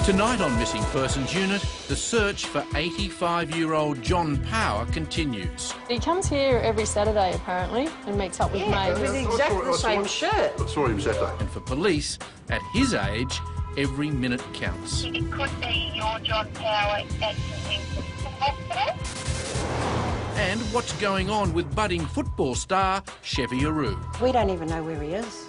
Tonight on Missing Persons Unit, the search for 85-year-old John Power continues. He comes here every Saturday, apparently, and meets up with mates. With exactly the same shirt. I saw him Saturday. And for police, at his age, every minute counts. It could be your John Power at the hospital. And what's going on with budding football star Chevy Aru? We don't even know where he is.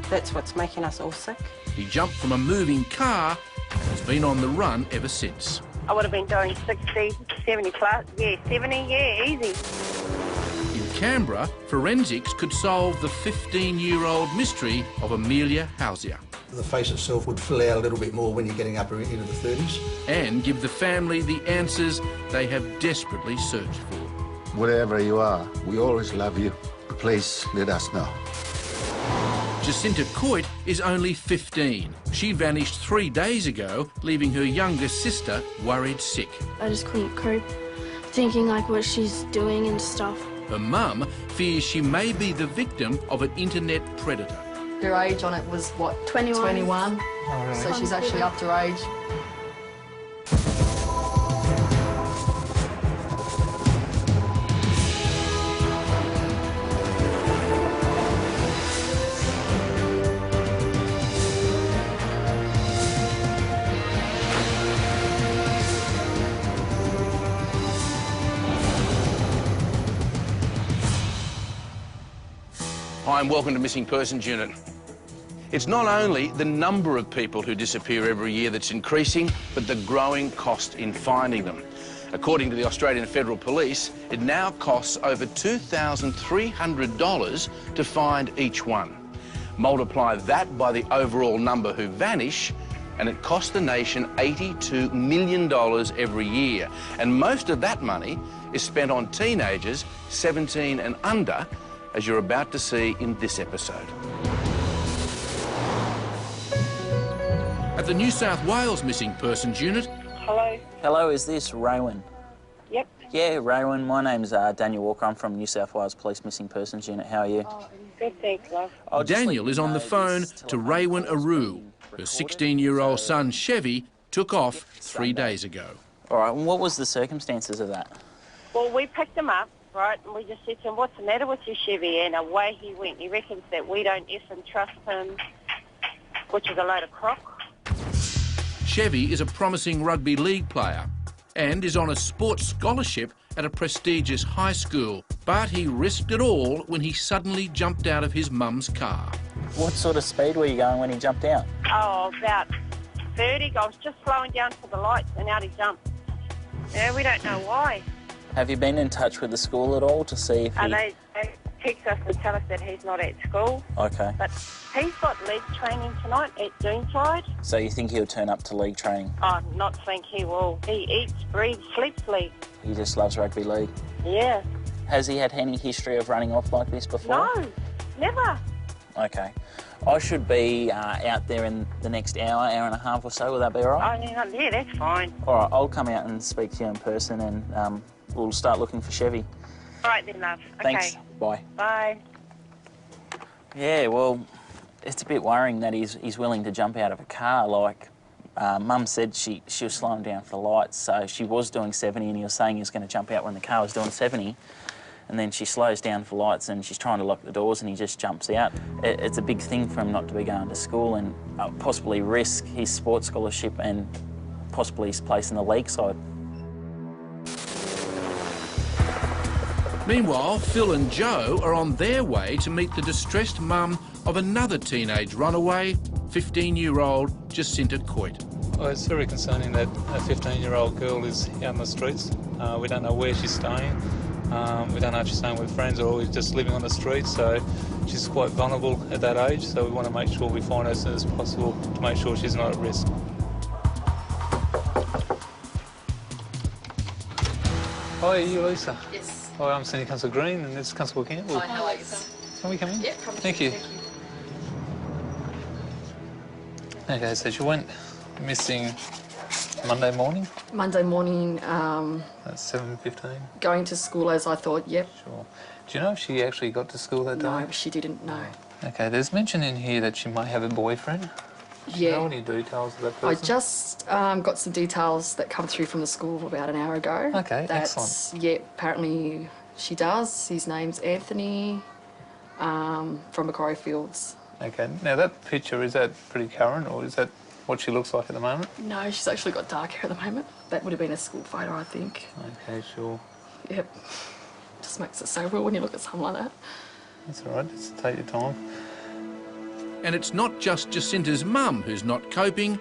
That's what's making us all sick. He jumped from a moving car and has been on the run ever since. I would have been doing 60, 70 plus. Yeah, 70, yeah, easy. In Canberra, forensics could solve the 15-year-old mystery of Amelia Hausier. The face itself would fill out a little bit more when you're getting up into the 30s. And give the family the answers they have desperately searched for. Wherever you are, we always love you. Please let us know. Jacinta Coit is only 15. She vanished 3 days ago, leaving her younger sister worried sick. I just couldn't cope, thinking like what she's doing and stuff. Her mum fears she may be the victim of an internet predator. Her age on it was, what, 21. 21? Oh, really? So she's actually up to age. Hi and welcome to Missing Persons Unit. It's not only the number of people who disappear every year that's increasing, but the growing cost in finding them. According to the Australian Federal Police, it now costs over $2,300 to find each one. Multiply that by the overall number who vanish, and it costs the nation $82 million every year. And most of that money is spent on teenagers 17 and under, as you're about to see in this episode. At the New South Wales Missing Persons Unit... Hello? Hello, is this Raywin? Yep. Yeah, Raywin. My name's Daniel Walker. I'm from New South Wales Police Missing Persons Unit. How are you? Good, thanks, love. Daniel is on the phone to Raywin Aru. Her 16-year-old son, Chevy, took off 3 days ago. All right, and what was the circumstances of that? Well, we picked him up, right, and we just said to him, what's the matter with you, Chevy? And away he went. He reckons that we don't effing trust him, which is a load of crock. Chevy is a promising rugby league player and is on a sports scholarship at a prestigious high school. But he risked it all when he suddenly jumped out of his mum's car. What sort of speed were you going when he jumped out? Oh, about 30. I was just slowing down for the lights and out he jumped. Yeah, we don't know why. Have you been in touch with the school at all to see if he... They text us and tell us that he's not at school. Okay. But he's got league training tonight at Doonside. So you think he'll turn up to league training? I not think he will. He eats, breathes, sleeps league. He just loves rugby league? Yeah. Has he had any history of running off like this before? No, never. Okay. I should be out there in the next hour and a half or so. Will that be all right? Oh, yeah, that's fine. All right, I'll come out and speak to you in person and we'll start looking for Chevy. All right then, love. Thanks. Okay. Bye. Bye. Yeah, well, it's a bit worrying that he's willing to jump out of a car. Like, Mum said she was slowing down for the lights, so she was doing 70 and he was saying he was going to jump out when the car was doing 70. And then she slows down for lights and she's trying to lock the doors and he just jumps out. It's a big thing for him not to be going to school and possibly risk his sports scholarship and possibly his place in the league side. Meanwhile, Phil and Joe are on their way to meet the distressed mum of another teenage runaway, 15-year-old Jacinta Coit. Well, it's very concerning that a 15-year-old girl is out on the streets. We don't know where she's staying. We don't know if she's staying with friends or just living on the streets, so she's quite vulnerable at that age, so we want to make sure we find her as soon as possible to make sure she's not at risk. Hi, are you Lisa? Yes. Hi, I'm Senior Constable Green and this is Constable Campbell. Hi, how are you, sir? Can we come in? Yeah, come in. Thank you. Okay, so she went missing Monday morning? Monday morning, That's 7:15? going to school as I thought, yep. Sure. Do you know if she actually got to school that day? No, she didn't know. Okay, there's mention in here that she might have a boyfriend. Do you know Yeah. any details of that I person? just got some details that come through from the school about an hour ago. Okay, That's, excellent. yeah, apparently she does. His name's Anthony from Macquarie Fields. Okay. Now, that picture, is that pretty current, or is that what she looks like at the moment? No, she's actually got dark hair at the moment. That would have been a school photo, I think. Okay, sure. Yep. Just makes it so real when you look at something like that. That's all right. Just take your time. And it's not just Jacinta's mum who's not coping,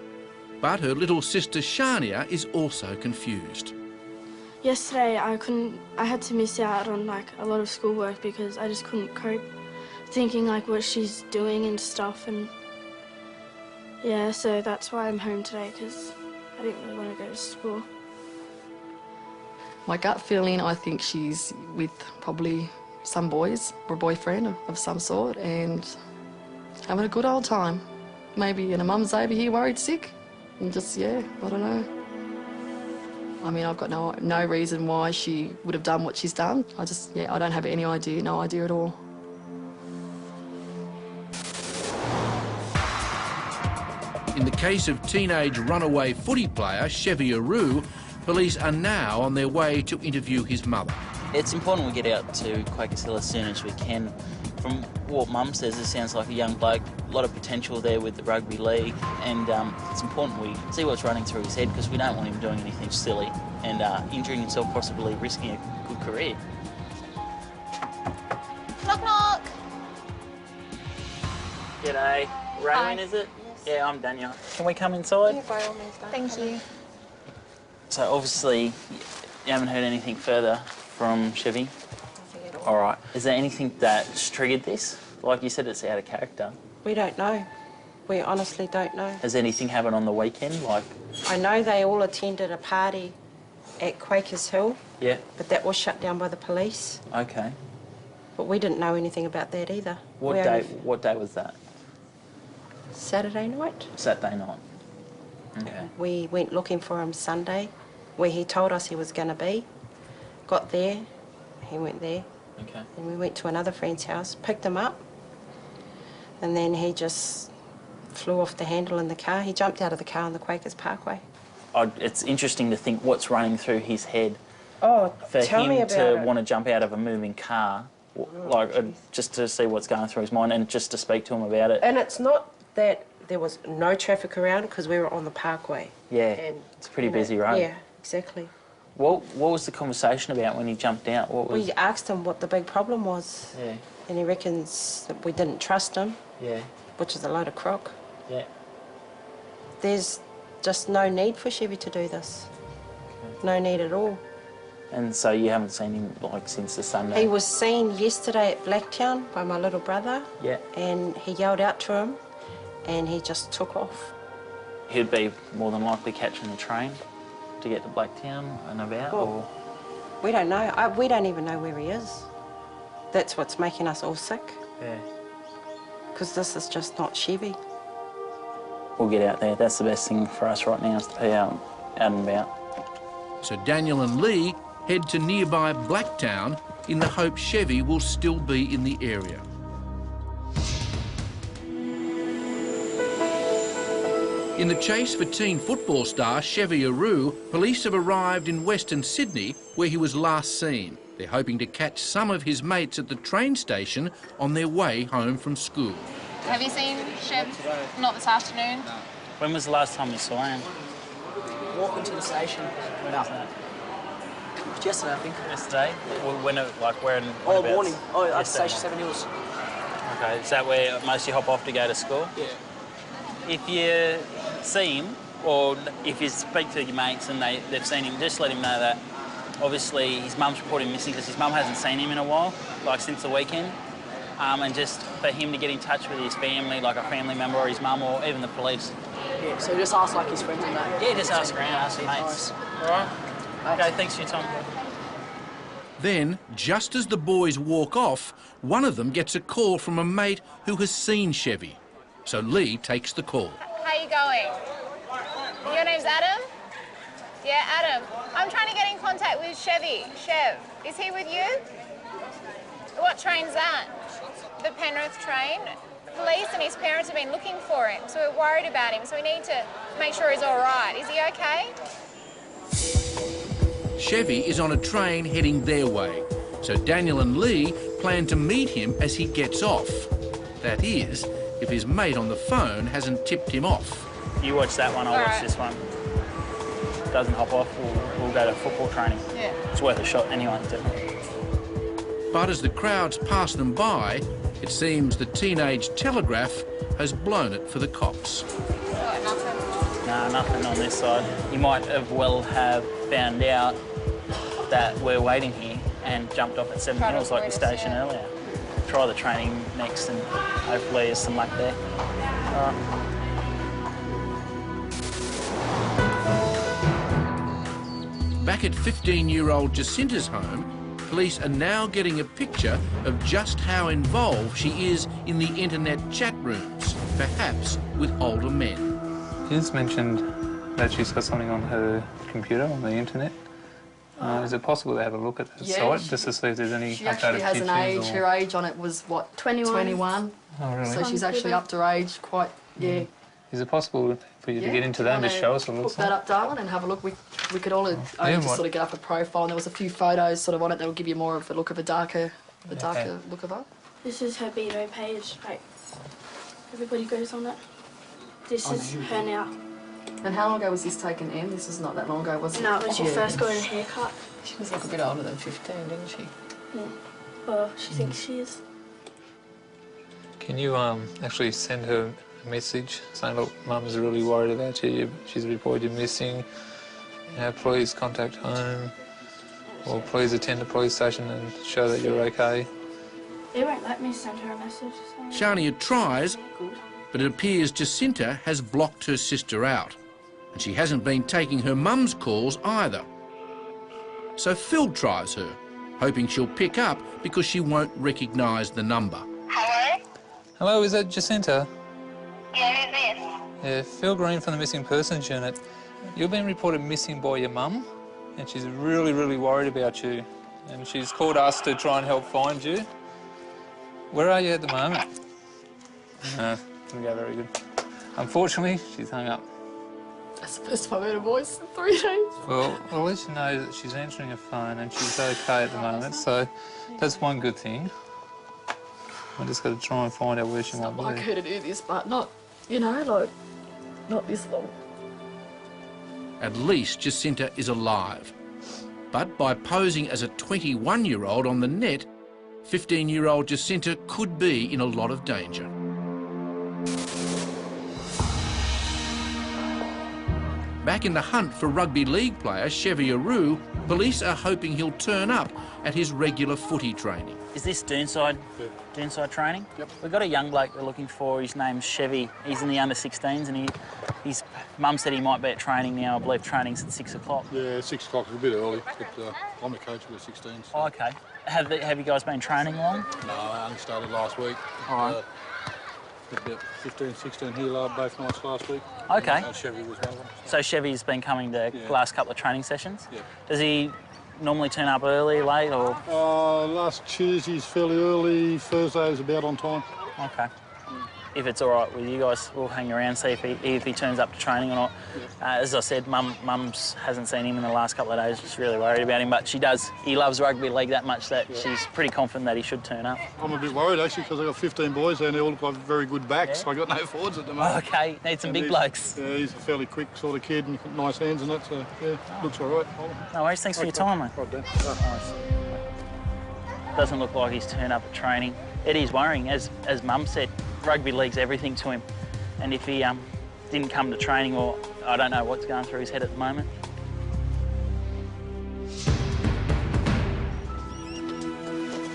but her little sister Shania is also confused. Yesterday I had to miss out on like a lot of schoolwork because I just couldn't cope thinking like what she's doing and stuff, and yeah, so that's why I'm home today, because I didn't really want to go to school. My gut feeling, I think she's with probably some boys or a boyfriend of some sort and having a good old time. Maybe and her mum's over here worried sick and just, yeah, I don't know. I mean, I've got no reason why she would have done what she's done. I don't have any idea, no idea at all. In the case of teenage runaway footy player Chevy Aru, police are now on their way to interview his mother. It's important we get out to Quakers Hill as soon as we can. From what Mum says, it sounds like a young bloke, a lot of potential there with the rugby league, and it's important we see what's running through his head because we don't want him doing anything silly and injuring himself, possibly risking a good career. Knock, knock. G'day. Raywin, is it? Yes. Yeah, I'm Daniel. Can we come inside? Yeah, by all means, thank you. So obviously you haven't heard anything further from Chevy? Nothing at all. All right. Is there anything that's triggered this? Like you said, it's out of character. We don't know. We honestly don't know. Has anything happened on the weekend? Like, I know they all attended a party at Quakers Hill, yeah. but that was shut down by the police. Okay. But we didn't know anything about that either. What We day? only- What day was that? Saturday night. Saturday night. Okay. We went looking for him Sunday, where he told us he was going to be. Got there, he went there, Okay. and we went to another friend's house, picked him up, and then he just flew off the handle in the car. He jumped out of the car on the Quakers Parkway. It's interesting to think what's running through his head Oh, for tell me him about to it. want to jump out of a moving car, just to see what's going through his mind and just to speak to him about it. And it's not that there was no traffic around because we were on the parkway. Yeah, And, it's a pretty you know, busy road. Yeah, exactly. What was the conversation about when he jumped out? What was? We asked him what the big problem was, Yeah, and he reckons that we didn't trust him, yeah, which is a load of crock. yeah. There's just no need for Chevy to do this. No need at all. And so you haven't seen him like since the Sunday? He was seen yesterday at Blacktown by my little brother, Yeah. and he yelled out to him, and he just took off. He'd be more than likely catching the train to get to Blacktown and about, Well, or? We don't know. We don't even know where he is. That's what's making us all sick, Yeah. because this is just not Chevy. We'll get out there. That's the best thing for us right now is to be out and about. So Daniel and Lee head to nearby Blacktown in the hope Chevy will still be in the area. In the chase for teen football star Chevy Aru, police have arrived in Western Sydney where he was last seen. They're hoping to catch some of his mates at the train station on their way home from school. Have you seen Chev? Not this afternoon. When was the last time you saw him? Walking to the station. Nothing. Yesterday, I think. Yesterday? When, like, where and Oh, whereabouts? morning. Oh, at Yesterday Station 7 morning. Hills. Okay, is that where most you hop off to go to school? Yeah. If you see him, or if you speak to your mates and they've seen him, just let him know that obviously his mum's reported missing because his mum hasn't seen him in a while, like since the weekend. And just for him to get in touch with his family, like a family member or his mum or even the police. Yeah, so just ask like his friends and that. Yeah, just ask around, ask your mates. All right? Okay, thanks for your time. Then, just as the boys walk off, one of them gets a call from a mate who has seen Chevy. So Lee takes the call. How you going? Your name's Adam? Yeah, Adam. I'm trying to get in contact with Chevy. Chev, is he with you? What train's that? The Penrith train? police and his parents have been looking for him, so we're worried about him, so we need to make sure he's all right. Is he okay? Chevy is on a train heading their way, so Daniel and Lee plan to meet him as he gets off. That is, if his mate on the phone hasn't tipped him off. You watch that one, I'll watch this one. Doesn't hop off, we'll go to football training. Yeah. It's worth a shot anyway, definitely. But as the crowds pass them by, it seems the teenage Telegraph has blown it for the cops. No, nothing on this side. You might well have found out that we're waiting here and jumped off at 7 Hills like the station earlier. Try the training next and hopefully there's some luck there. All right. Back at 15-year-old Jacinta's home, police are now getting a picture of just how involved she is in the internet chat rooms, perhaps with older men. He's mentioned that she's got something on her computer, on the internet. Is it possible to have a look at the site just to see if there's any She actually has an age. or... Her age on it was, what, 21? Oh, really? So she's actually up to age quite, yeah. Is it possible for you to get into that and just show us what it looks Put that up, darling, and have a look. We could all just sort of get up a profile, and there was a few photos sort of on it that will give you more of a look of a darker look of her. This is her Beto page. Like, everybody goes on it. This is her now. And how long ago was this taken in? This was not that long ago, was it? No, when she first got her haircut. She was like a bit older than 15, didn't she? Yeah. Well, she thinks she is. Can you actually send her a message saying, look, Mum's really worried about you, she's reported you missing, please contact home, or please attend the police station and show that you're okay? They won't let me send her a message. Shania tries, but it appears Jacinta has blocked her sister out, and she hasn't been taking her mum's calls either. So Phil tries her, hoping she'll pick up because she won't recognise the number. Hello? Hello, is that Jacinta? Yeah, who's this? Yeah, Phil Green from the Missing Persons Unit. You've been reported missing by your mum, and she's really, really worried about you. And she's called us to try and help find you. Where are you at the moment? No, didn't go very good. Unfortunately, she's hung up. That's the first time I've heard a voice in 3 days. Well, I'll let you know that she's answering her phone and she's okay at the moment, so that's one good thing. I just got to try and find out where she might be. I'd like her to do this, but not, you know, like, not this long. At least Jacinta is alive. But by posing as a 21-year-old on the net, 15-year-old Jacinta could be in a lot of danger. Back in the hunt for rugby league player Chevy Aru, police are hoping he'll turn up at his regular footy training. Is this Doonside? Yeah. Doonside training? Yep. We've got a young bloke we're looking for. His name's Chevy. He's in the under-16s and his mum said he might be at training now. I believe training's at 6 o'clock. Yeah, 6 o'clock is a bit early, but I'm the coach of the 16s. So. Oh, OK. Have you guys been training long? No, I only started last week. All right. About 15, 16 here both nights last week. OK. And Chevy was one of them. So Chevy's been coming the last couple of training sessions? Yeah. Does he normally turn up early, late, or...? Last Tuesday's fairly early, Thursday's about on time. OK. If it's all right with you guys, we'll hang around, see if he turns up to training or not. Yeah. As I said, Mum's hasn't seen him in the last couple of days. She's really worried about him, but she does. He loves rugby league that much that she's pretty confident that he should turn up. I'm a bit worried, actually, because I've got 15 boys there and they all look like very good backs. So I've got no forwards at the moment. OK, need some big blokes. Yeah, he's a fairly quick sort of kid and nice hands and that, so, yeah, looks all right. No worries, thanks for your time, mate. Right, Dan. Nice. Doesn't look like he's turned up at training. It is worrying, as Mum said, rugby league's everything to him. And if he didn't come to training, or I don't know what's going through his head at the moment.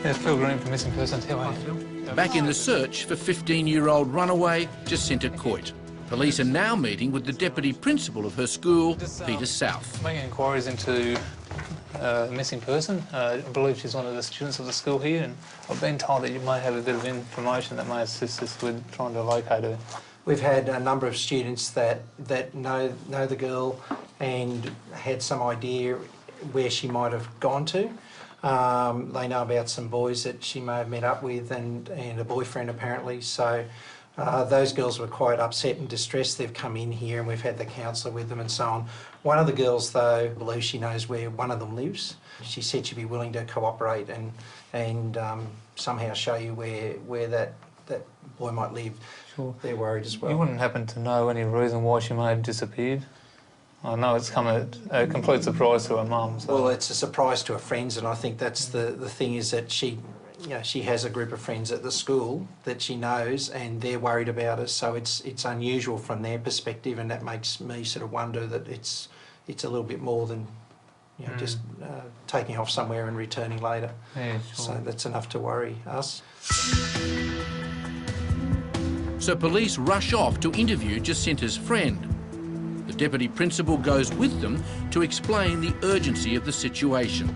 Yeah, Phil Green from Missing Persons. How are you? Back in the search for 15-year-old runaway Jacinta Coit. Police are now meeting with the deputy principal of her school, Peter South. Making inquiries into a missing person. I believe she's one of the students of the school here, and I've been told that you may have a bit of information that may assist us with trying to locate her. We've had a number of students that know the girl and had some idea where she might have gone to. They know about some boys that she may have met up with and a boyfriend apparently. So those girls were quite upset and distressed. They've come in here and we've had the counsellor with them and so on. One of the girls, though, believes she knows where one of them lives. She said she'd be willing to cooperate and somehow show you where that boy might live. Sure. They're worried as well. You wouldn't happen to know any reason why she may have disappeared? I know it's come as a complete surprise to her mum. So. Well, it's a surprise to her friends, and I think that's the thing is that she has a group of friends at the school that she knows, and they're worried about her. So it's unusual from their perspective, and that makes me sort of wonder that it's a little bit more than just taking off somewhere and returning later. Yeah, sure. So that's enough to worry us. So police rush off to interview Jacinta's friend. The deputy principal goes with them to explain the urgency of the situation.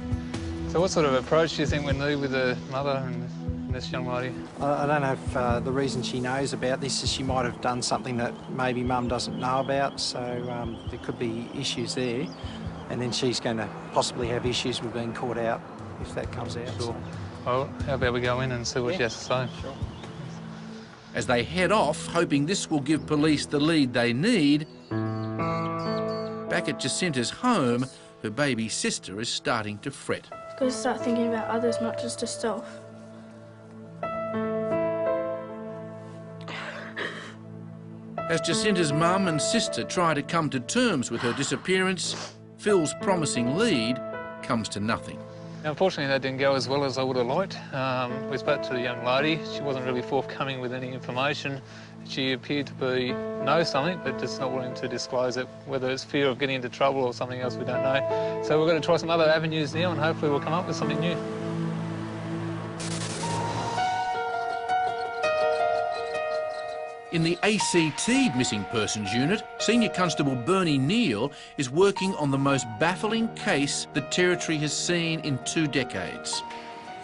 So what sort of approach do you think we need with the mother and this young lady? I don't know if the reason she knows about this is she might have done something that maybe mum doesn't know about, so there could be issues there. And then she's going to possibly have issues with being caught out if that comes out. Sure. Well, how about we go in and see what she has to say? Sure. As they head off, hoping this will give police the lead they need, back at Jacinta's home, her baby sister is starting to fret. You've got to start thinking about others, not just yourself. As Jacinta's mum and sister try to come to terms with her disappearance, Phil's promising lead comes to nothing. Unfortunately, that didn't go as well as I would have liked. We spoke to the young lady. She wasn't really forthcoming with any information. She appeared to know something, but just not willing to disclose it. Whether it's fear of getting into trouble or something else, we don't know. So we're going to try some other avenues now, and hopefully we'll come up with something new. In the ACT Missing Persons Unit, Senior Constable Bernie Neal is working on the most baffling case the Territory has seen in 2 decades.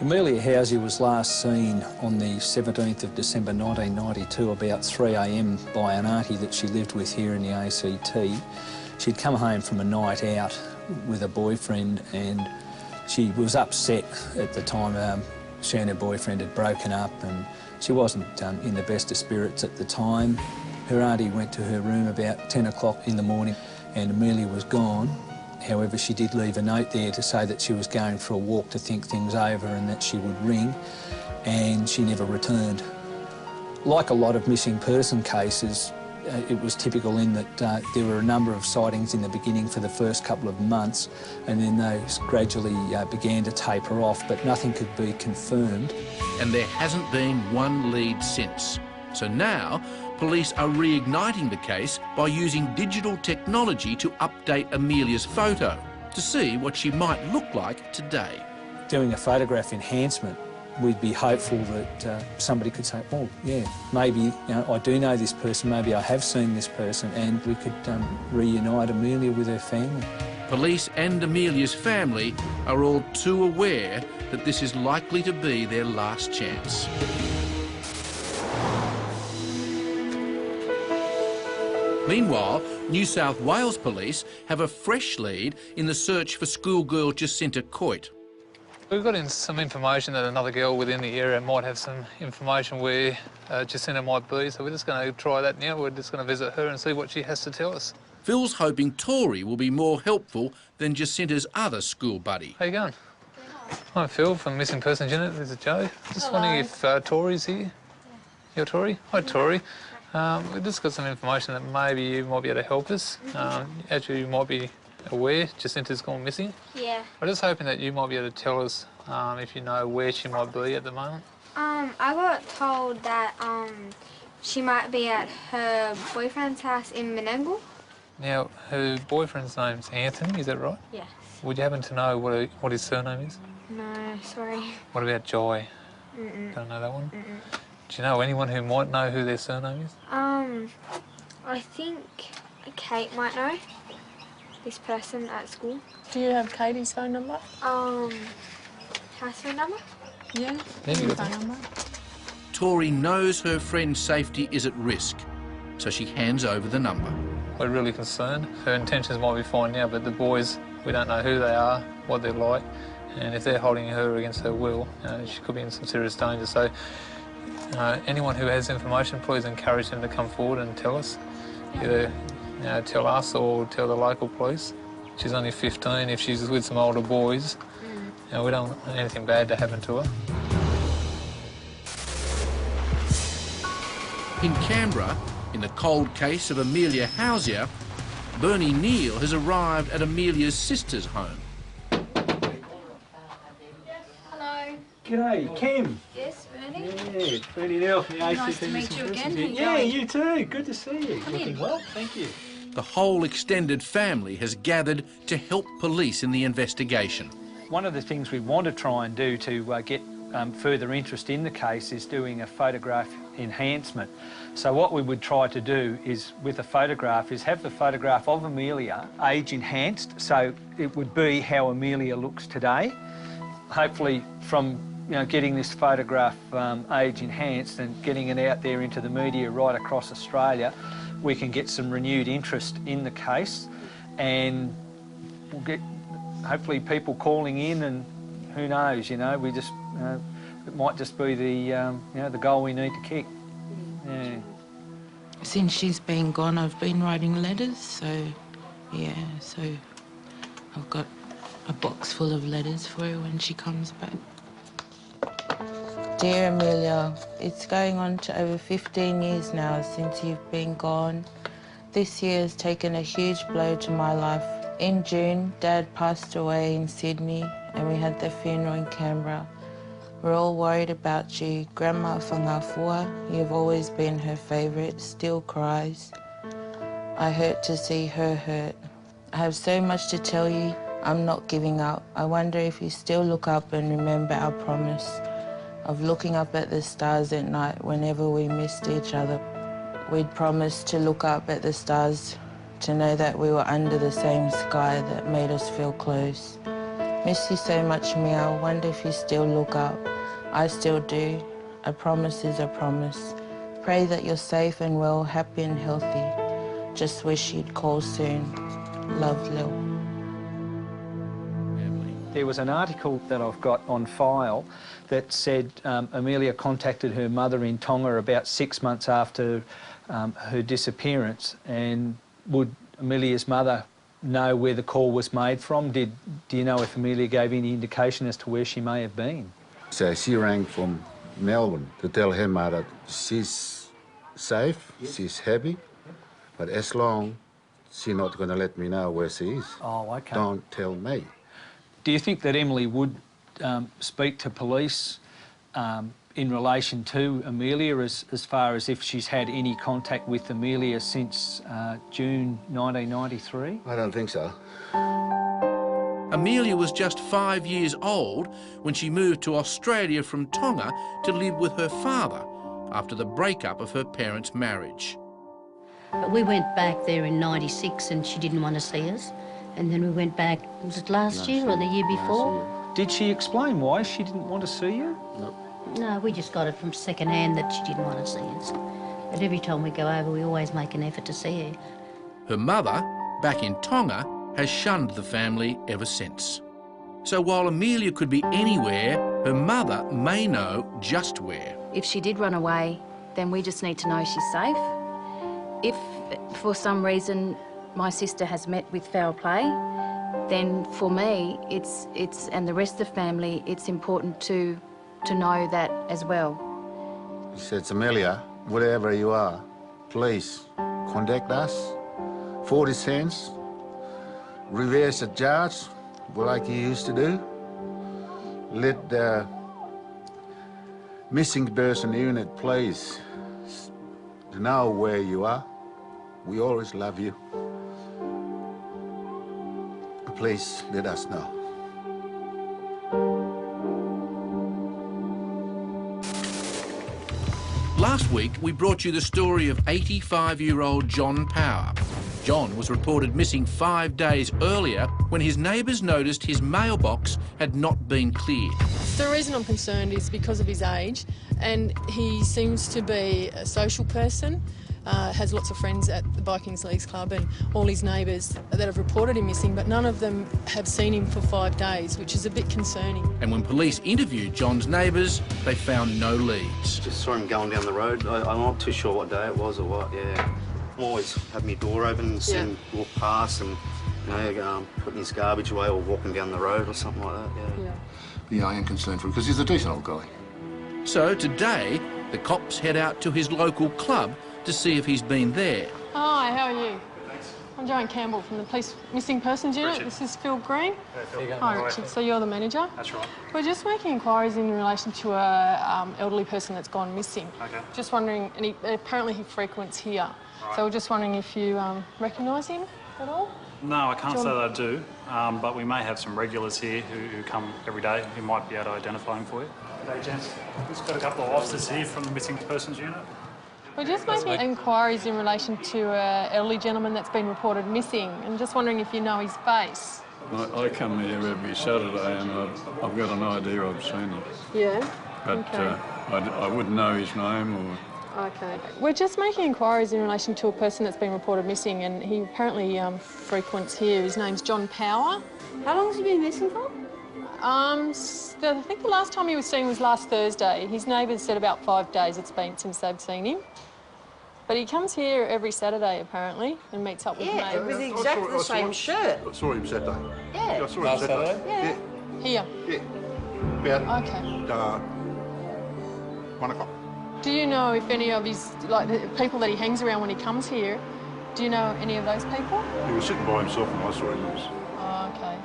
Amelia Housey was last seen on the 17th of December 1992 about 3 a.m. by an auntie that she lived with here in the ACT. She'd come home from a night out with a boyfriend and she was upset at the time. She and her boyfriend had broken up and she wasn't in the best of spirits at the time. Her auntie went to her room about 10 o'clock in the morning and Amelia was gone. However, she did leave a note there to say that she was going for a walk to think things over and that she would ring, and she never returned. Like a lot of missing person cases, it was typical in that there were a number of sightings in the beginning for the first couple of months, and then those gradually began to taper off, but nothing could be confirmed. And there hasn't been one lead since. So now, police are reigniting the case by using digital technology to update Amelia's photo to see what she might look like today. Doing a photograph enhancement, we'd be hopeful that somebody could say, oh, yeah, maybe I do know this person, maybe I have seen this person, and we could reunite Amelia with her family. Police and Amelia's family are all too aware that this is likely to be their last chance. Meanwhile, New South Wales Police have a fresh lead in the search for schoolgirl Jacinta Coit. We've got in some information that another girl within the area might have some information where Jacinta might be, so we're just going to try that now. We're just going to visit her and see what she has to tell us. Phil's hoping Tori will be more helpful than Jacinta's other school buddy. How you going? Hi, Phil from Missing Persons Unit. This is Joe. Just wondering if Tori's here. You're Tori? Hi, Tori. We've just got some information that maybe you might be able to help us. Actually, you might be aware Jacinta's gone missing. Yeah. I'm just hoping that you might be able to tell us if you know where she might be at the moment. I got told that she might be at her boyfriend's house in Menangle. Now, her boyfriend's name's Anthony, is that right? Yes. Would you happen to know what his surname is? No, sorry. What about Joy? Don't know that one? Do you know anyone who might know who their surname is? I think Kate might know this person at school. Do you have Katie's phone number? House phone number? Yeah. Phone number. Tori knows her friend's safety is at risk, so she hands over the number. We're really concerned. Her intentions might be fine now, but the boys, we don't know who they are, what they're like, and if they're holding her against her will, she could be in some serious danger. So anyone who has information, please encourage them to come forward and tell us. Either tell us or tell the local police. She's only 15. If she's with some older boys, we don't want anything bad to happen to her. In Canberra, in the cold case of Amelia Hauser, Bernie Neal has arrived at Amelia's sister's home. Hello. G'day, Kim. Yes, Bernie? Yeah, Bernie Neal from the ACT. Nice to meet you again. Yeah, you too. Good to see you. Come in. Looking well, thank you. The whole extended family has gathered to help police in the investigation. One of the things we want to try and do to get further interest in the case is doing a photograph enhancement. So what we would try to do is, with a photograph, is have the photograph of Amelia age enhanced, so it would be how Amelia looks today. Hopefully from getting this photograph age enhanced and getting it out there into the media right across Australia, we can get some renewed interest in the case, and we'll get hopefully people calling in, and who knows, we just it might just be the the goal we need to kick. Yeah. Since she's been gone, I've been writing letters, so yeah, so I've got a box full of letters for her when she comes back. Dear Amelia, it's going on to over 15 years now since you've been gone. This year has taken a huge blow to my life. In June, Dad passed away in Sydney and we had the funeral in Canberra. We're all worried about you. Grandma Whangafua, you've always been her favourite, still cries. I hurt to see her hurt. I have so much to tell you. I'm not giving up. I wonder if you still look up and remember our promise of looking up at the stars at night whenever we missed each other. We'd promised to look up at the stars, to know that we were under the same sky that made us feel close. Miss you so much, Meow. Wonder if you still look up. I still do. A promise is a promise. Pray that you're safe and well, happy and healthy. Just wish you'd call soon. Love, Lil. There was an article that I've got on file that said Amelia contacted her mother in Tonga about 6 months after her disappearance. And would Amelia's mother know where the call was made from? Do you know if Amelia gave any indication as to where she may have been? So she rang from Melbourne to tell her mother she's safe, she's happy, but as long she's not going to let me know where she is. Oh, OK. Don't tell me. Do you think that Emily would speak to police in relation to Amelia as far as if she's had any contact with Amelia since June 1993? I don't think so. Amelia was just 5 years old when she moved to Australia from Tonga to live with her father after the breakup of her parents' marriage. But we went back there in '96 and she didn't want to see us. And then we went back, was it last year or the year before? Did she explain why she didn't want to see you? No. No, we just got it from second hand that she didn't want to see us. But every time we go over, we always make an effort to see her. Her mother, back in Tonga, has shunned the family ever since. So while Amelia could be anywhere, her mother may know just where. If she did run away, then we just need to know she's safe. If for some reason my sister has met with foul play, then for me, it's and the rest of the family, it's important to know that as well. She said, Amelia, wherever you are, please contact us. 40 cents, reverse the charge, like you used to do. Let the missing person unit, please, know where you are. We always love you. Please let us know. Last week, we brought you the story of 85-year-old John Power. John was reported missing 5 days earlier when his neighbours noticed his mailbox had not been cleared. The reason I'm concerned is because of his age, and he seems to be a social person. has lots of friends at the Vikings Leagues Club and all his neighbours that have reported him missing, but none of them have seen him for 5 days, which is a bit concerning. And when police interviewed John's neighbours, they found no leads. Just saw him going down the road. I'm not too sure what day it was or what, yeah. I always have my door open and see him walk past and, you know, putting his garbage away or walking down the road or something like that, yeah. Yeah, I am concerned for him because he's a decent old guy. So today, the cops head out to his local club to see if he's been there. Hi, how are you? I'm Joanne Campbell from the Police Missing Persons Unit. Richard. This is Phil Green. Hey, Phil. Hi, Richard. So you're the manager? That's right. We're just making inquiries in relation to a elderly person that's gone missing. Okay. Just wondering, and apparently he frequents here. Right. So we're just wondering if you recognise him at all? No, I can't John? say that I do, but we may have some regulars here who come every day who might be able to identify him for you. Hey, gents. We've got a couple of officers here from the Missing Persons Unit. We're just making inquiries in relation to an elderly gentleman that's been reported missing, and just wondering if you know his face. I come here every Saturday and I've got an idea I've seen him. Yeah? But Okay. I wouldn't know his name or... Okay. We're just making inquiries in relation to a person that's been reported missing, and he apparently frequents here. His name's John Power. How long has he been missing for? I think the last time he was seen was last Thursday. His neighbours said about 5 days it's been since they've seen him. But he comes here every Saturday, apparently, and meets up with neighbours. With exactly the same shirt. I saw him Saturday. Yeah. I saw him Saturday. Yeah. Here? Yeah. About Okay. 1 o'clock. Do you know if any of his, like, the people that he hangs around when he comes here, do you know any of those people? He was sitting by himself when I saw him. Oh, okay.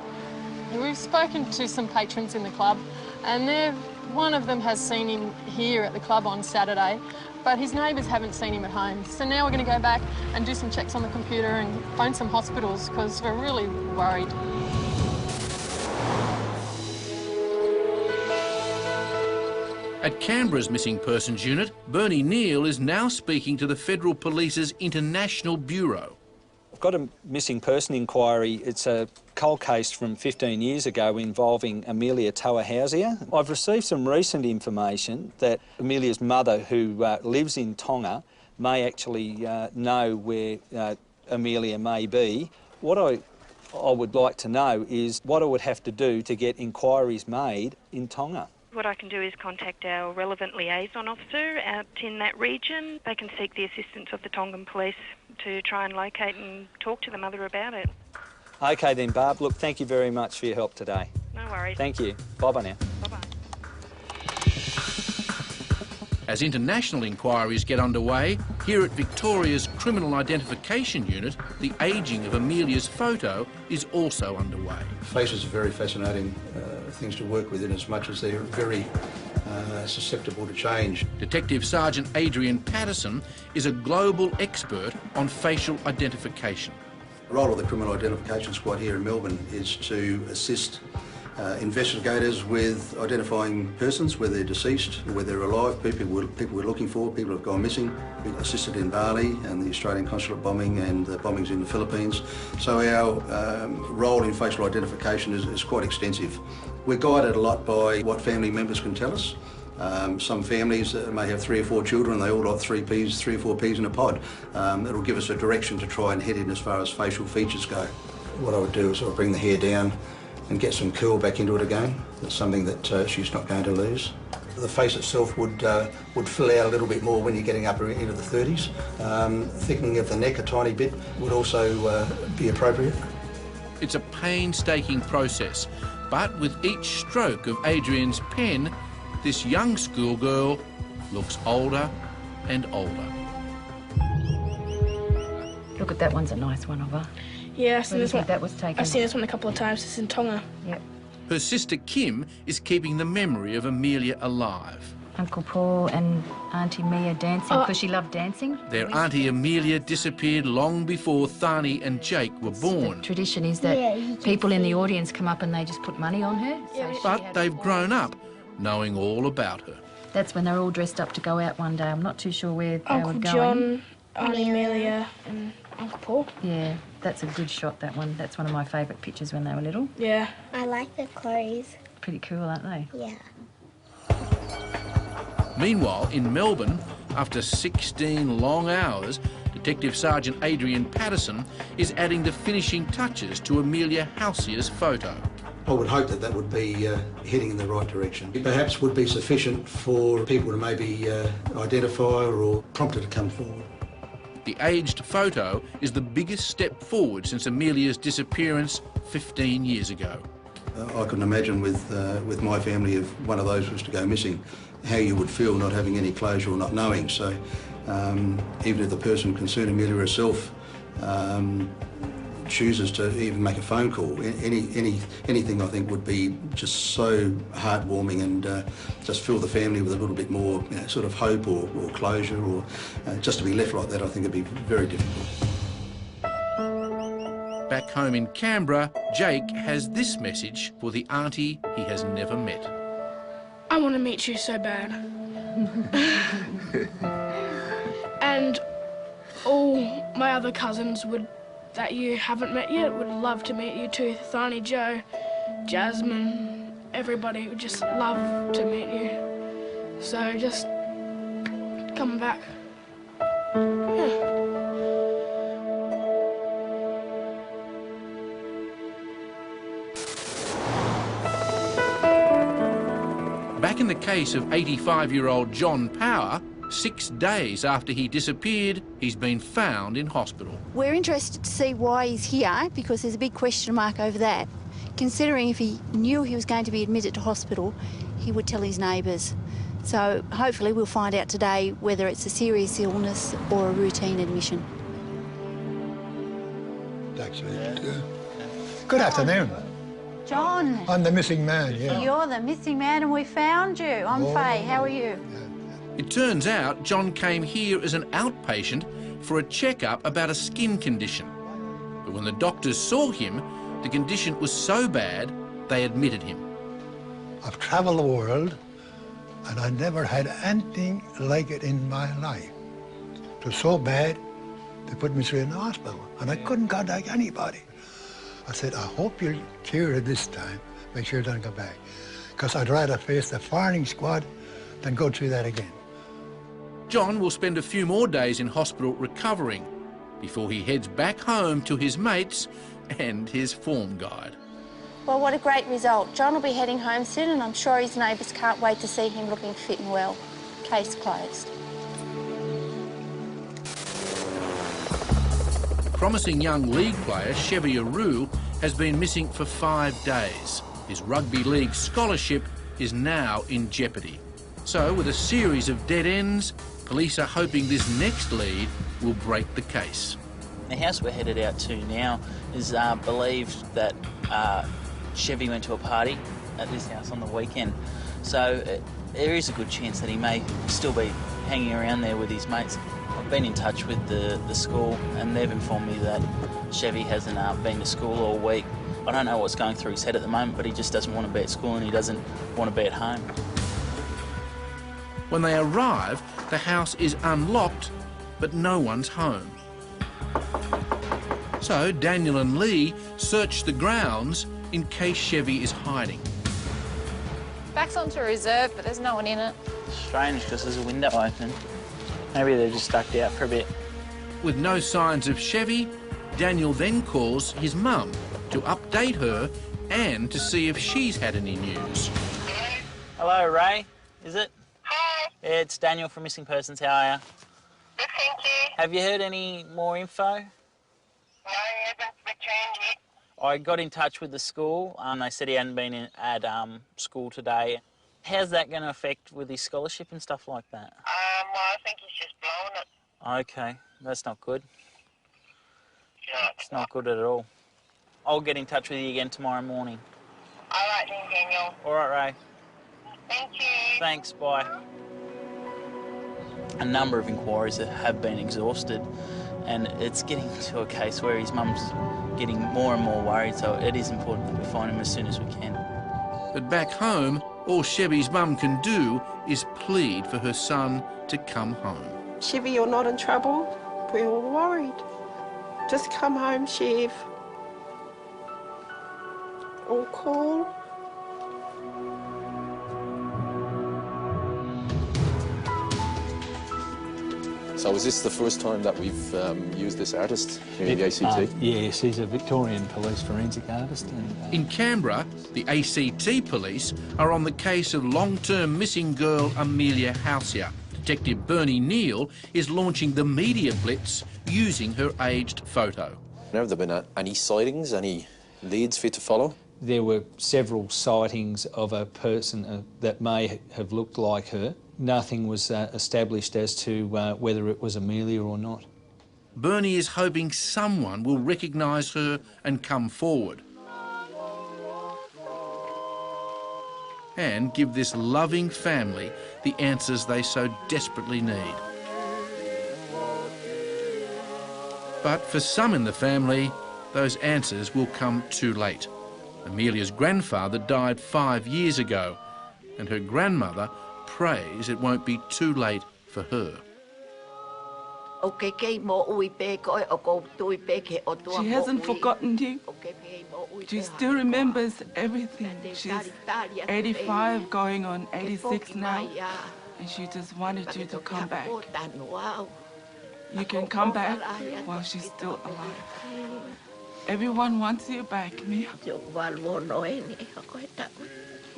We've spoken to some patrons in the club, and one of them has seen him here at the club on Saturday, but his neighbours haven't seen him at home. So now we're going to go back and do some checks on the computer and phone some hospitals because we're really worried. At Canberra's Missing Persons Unit, Bernie Neal is now speaking to the Federal Police's International Bureau. I've got a missing person inquiry. It's a cold case from 15 years ago involving Amelia Tauahausia. I've received some recent information that Amelia's mother, who lives in Tonga, may actually know where Amelia may be. What I would like to know is what I would have to do to get inquiries made in Tonga. What I can do is contact our relevant liaison officer out in that region. They can seek the assistance of the Tongan police to try and locate and talk to the mother about it. OK then, Barb. Look, thank you very much for your help today. No worries. Thank you. Bye-bye now. Bye-bye. As international inquiries get underway, here at Victoria's Criminal Identification Unit, the ageing of Amelia's photo is also underway. Faces are very fascinating things to work with in as much as they're very susceptible to change. Detective Sergeant Adrian Patterson is a global expert on facial identification. The role of the Criminal Identification Squad here in Melbourne is to assist investigators with identifying persons, whether they're deceased, whether they're alive, people we're looking for, people who have gone missing. We've assisted in Bali and the Australian consulate bombing and the bombings in the Philippines. So our role in facial identification is quite extensive. We're guided a lot by what family members can tell us. Some families may have 3 or 4 children, they all got 3 or 4 peas in a pod. It'll give us a direction to try and head in as far as facial features go. What I would do is I would bring the hair down and get some curl back into it again. That's something that she's not going to lose. The face itself would fill out a little bit more when you're getting up into the 30s. Thickening of the neck a tiny bit would also be appropriate. It's a painstaking process, but with each stroke of Adrian's pen, this young schoolgirl looks older and older. Look at that one's a nice one of her. Yeah, I've seen this one. That was taken. I've seen this one a couple of times. It's in Tonga. Yep. Her sister Kim is keeping the memory of Amelia alive. Uncle Paul and Auntie Mia dancing because she loved dancing. Their Auntie Amelia disappeared long before Thani and Jake were born. The tradition is that people in the audience come up and they just put money on her. But they've grown up knowing all about her. That's when they're all dressed up to go out one day. I'm not too sure where they Uncle were going. John, Auntie Amelia and Uncle Paul. Yeah, that's a good shot, that one. That's one of my favourite pictures when they were little. Yeah. I like the clothes. Pretty cool, aren't they? Yeah. Meanwhile, in Melbourne, After 16 long hours, Detective Sergeant Adrian Patterson is adding the finishing touches to Amelia Halcyer's photo. I would hope that that would be heading in the right direction. It perhaps would be sufficient for people to maybe identify her or prompt her to come forward. The aged photo is the biggest step forward since Amelia's disappearance 15 years ago. I couldn't imagine with my family, if one of those was to go missing, how you would feel not having any closure or not knowing. So even if the person concerned, Amelia herself, chooses to even make a phone call, anything I think would be just so heartwarming and just fill the family with a little bit more sort of hope or closure, or just to be left like that, I think it'd be very difficult. Back home in Canberra, Jake has this message for the auntie he has never met. I want to meet you so bad. And all my other cousins that you haven't met yet would love to meet you too. Thani, Joe, Jasmine, everybody would just love to meet you. So just come back. Yeah. Back in the case of 85-year-old John Power, 6 days after he disappeared, he's been found in hospital. We're interested to see why he's here, because there's a big question mark over that. Considering if he knew he was going to be admitted to hospital, he would tell his neighbours. So hopefully we'll find out today whether it's a serious illness or a routine admission. Good afternoon. John. I'm the missing man, yeah. You're the missing man and we found you. I'm Faye. How are you? It turns out John came here as an outpatient for a checkup about a skin condition. But when the doctors saw him, the condition was so bad, they admitted him. I've travelled the world and I never had anything like it in my life. It was so bad, they put me straight in the hospital and I couldn't contact anybody. I said, I hope you're cured this time. Make sure you don't go back. Because I'd rather face the firing squad than go through that again. John will spend a few more days in hospital recovering before he heads back home to his mates and his form guide. Well, what a great result. John will be heading home soon and I'm sure his neighbours can't wait to see him looking fit and well. Case closed. Promising young league player Chevy Aru has been missing for 5 days. His rugby league scholarship is now in jeopardy. So, with a series of dead ends, police are hoping this next lead will break the case. The house we're headed out to now is believed that Chevy went to a party at this house on the weekend. So there is a good chance that he may still be hanging around there with his mates. I've been in touch with the school and they've informed me that Chevy hasn't been to school all week. I don't know what's going through his head at the moment, but he just doesn't want to be at school and he doesn't want to be at home. When they arrive, the house is unlocked, but no one's home. So Daniel and Lee search the grounds in case Chevy is hiding. Back's onto reserve, but there's no one in it. Strange, because there's a window open. Maybe they're just ducked out for a bit. With no signs of Chevy, Daniel then calls his mum to update her and to see if she's had any news. Hello, Ray. Is it? Hi. Yeah, it's Daniel from Missing Persons. How are you? Good, thank you. Have you heard any more info? No, he hasn't returned yet. I got in touch with the school. They said he hadn't been at school today. How's that going to affect with his scholarship and stuff like that? Well, I think he's just blown it. Okay, that's not good. No, it's not good at all. I'll get in touch with you again tomorrow morning. All right then, Daniel. All right, Ray. Thank you. Thanks, bye. A number of inquiries have been exhausted and it's getting to a case where his mum's getting more and more worried, so it is important that we find him as soon as we can. But back home, all Chevy's mum can do is plead for her son to come home. Chevy, you're not in trouble. We're all worried. Just come home, Chev. Or call. So is this the first time that we've used this artist here in the ACT? Yes, he's a Victorian police forensic artist. And, In Canberra, the ACT police are on the case of long-term missing girl Amelia Halcyon. Detective Bernie Neal is launching the media blitz using her aged photo. Have there been any sightings, any leads for you to follow? There were several sightings of a person that may have looked like her. Nothing was established as to whether it was Amelia or not. Bernie is hoping someone will recognise her and come forward. And give this loving family the answers they so desperately need. But for some in the family, those answers will come too late. Amelia's grandfather died 5 years ago, and her grandmother prays it won't be too late for her. She hasn't forgotten you. She still remembers everything. She's 85, going on 86 now, and she just wanted you to come back. You can come back while she's still alive. Everyone wants you back, Mia.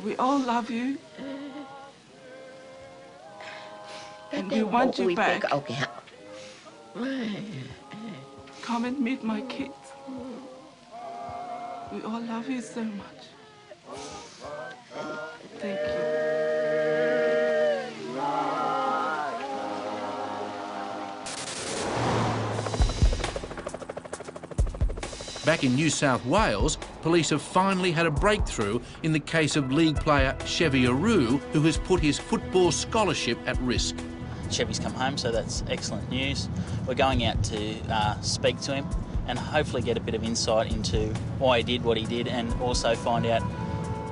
We all love you. And we want you back. Come and meet my kids. We all love you so much. Thank you. Back in New South Wales, police have finally had a breakthrough in the case of league player Chevy Aru, who has put his football scholarship at risk. Chevy's come home, so that's excellent news. We're going out to speak to him and hopefully get a bit of insight into why he did what he did, and also find out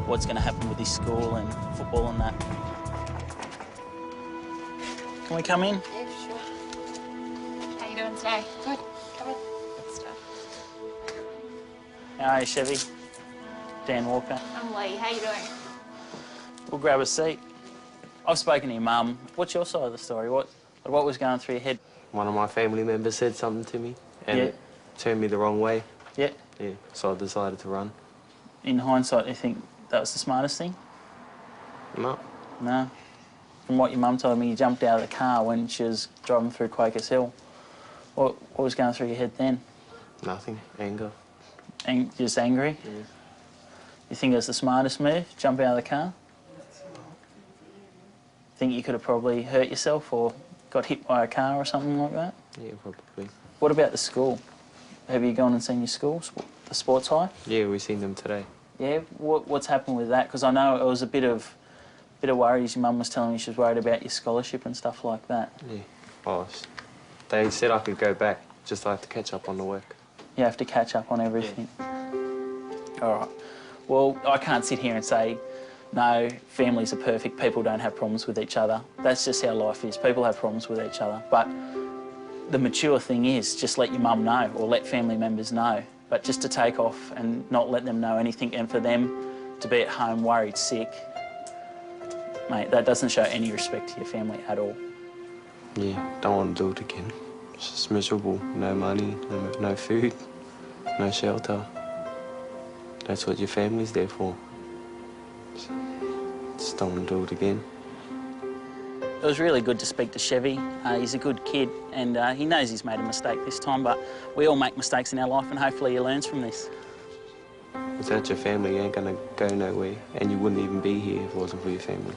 what's going to happen with his school and football and that. Can we come in? Yeah, sure. How you doing today? Good. Come in. Good stuff. How are you, Chevy? Dan Walker. I'm Lee. How you doing? We'll grab a seat. I've spoken to your mum. What's your side of the story? What was going through your head? One of my family members said something to me and it turned me the wrong way. Yeah. Yeah, so I decided to run. In hindsight, do you think that was the smartest thing? No. No? From what your mum told me, you jumped out of the car when she was driving through Quakers Hill. What was going through your head then? Nothing. Anger. Just angry? Yeah. You think it was the smartest move, jump out of the car? Think you could have probably hurt yourself or got hit by a car or something like that? Yeah, probably. What about the school? Have you gone and seen your school, the sports high? Yeah, we've seen them today. Yeah, what's happened with that? Because I know it was a bit of worries. Your mum was telling me she was worried about your scholarship and stuff like that. Yeah. Oh, they said I could go back, just I have to catch up on the work. You have to catch up on everything. Yeah. All right. Well, I can't sit here and say, no, families are perfect, people don't have problems with each other. That's just how life is. People have problems with each other. But the mature thing is just let your mum know or let family members know. But just to take off and not let them know anything, and for them to be at home worried, sick, mate, that doesn't show any respect to your family at all. Yeah, don't want to do it again. It's just miserable. No money, no food, no shelter. That's what your family's there for. Just don't want to do it again. It was really good to speak to Chevy. He's a good kid and he knows he's made a mistake this time, but we all make mistakes in our life and hopefully he learns from this. Without your family, you ain't going to go nowhere, and you wouldn't even be here if it wasn't for your family.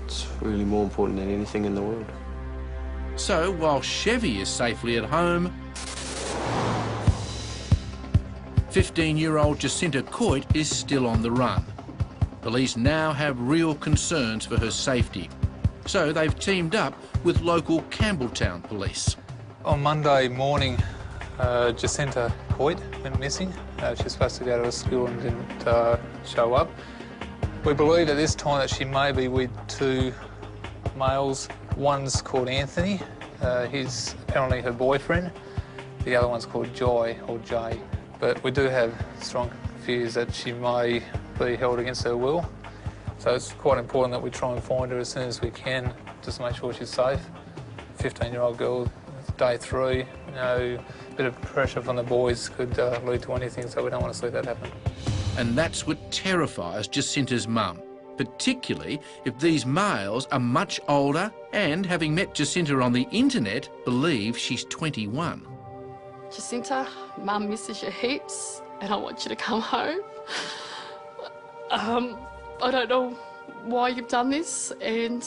It's really more important than anything in the world. So, while Chevy is safely at home, 15-year-old Jacinta Coit is still on the run. Police now have real concerns for her safety. So they've teamed up with local Campbelltown police. On Monday morning, Jacinta Coit went missing. She was supposed to go to a school and didn't show up. We believe at this time that she may be with two males. One's called Anthony. He's apparently her boyfriend. The other one's called Joy, or Jay. But we do have strong fears that she may be held against her will. So it's quite important that we try and find her as soon as we can, just to make sure she's safe. 15-year-old girl, day 3, you know, a bit of pressure from the boys could lead to anything, so we don't want to see that happen. And that's what terrifies Jacinta's mum, particularly if these males are much older and, having met Jacinta on the internet, believe she's 21. Jacinta, Mum misses you heaps and I want you to come home. I don't know why you've done this and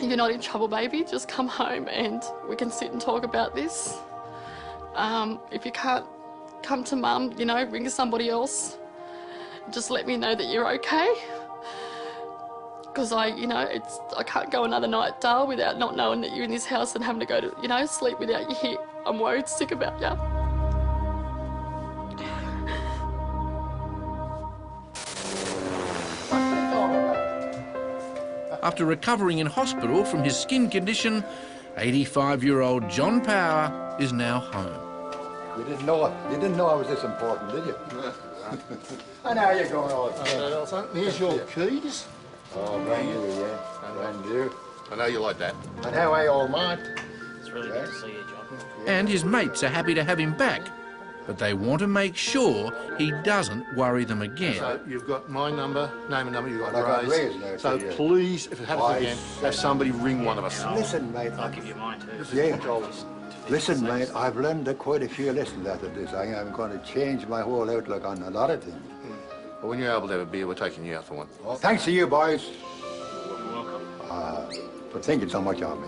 you're not in trouble, baby. Just come home and we can sit and talk about this. If you can't come to Mum, you know, ring somebody else. Just let me know that you're okay. Because I can't go another night, Dale, without not knowing that you're in this house and having to go to, you know, sleep without you here. I'm worried sick about you. After recovering in hospital from his skin condition, 85-year-old John Power is now home. You didn't know I was this important, did you? And how are you going all the time? Here's your keys. Oh, brand new, yeah. Brand new. I know you like that. And how are you, old mate? It's really good to see you, John. And his mates are happy to have him back, but they want to make sure he doesn't worry them again. So you've got my number, name and number, you've got I got Ray's. Ray's now, So yeah. please, if it happens again, have somebody ring one of us. Listen, mate. I'll give you mine too. Yeah. Listen, mate, I've learned quite a few lessons out of this. I'm going to change my whole outlook on a lot of things. Well, when you're able to have a beer, we're taking you out for one. Well, thanks to you, boys. You're welcome. For thinking so much of me.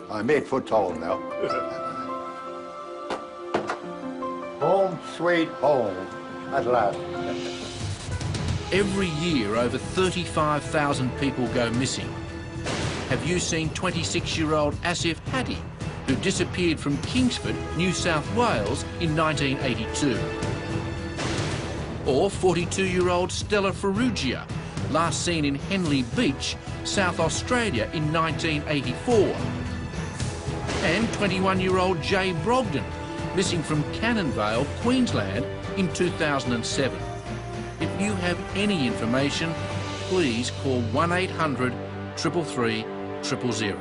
I'm 8 foot tall now. Home, sweet home, at last. Every year, over 35,000 people go missing. Have you seen 26-year-old Asif Hadi, who disappeared from Kingsford, New South Wales in 1982? Or 42-year-old Stella Ferrugia, last seen in Henley Beach, South Australia in 1984? And 21-year-old Jay Brogden, missing from Cannonvale, Queensland in 2007. If you have any information, please call 1-800 333 000.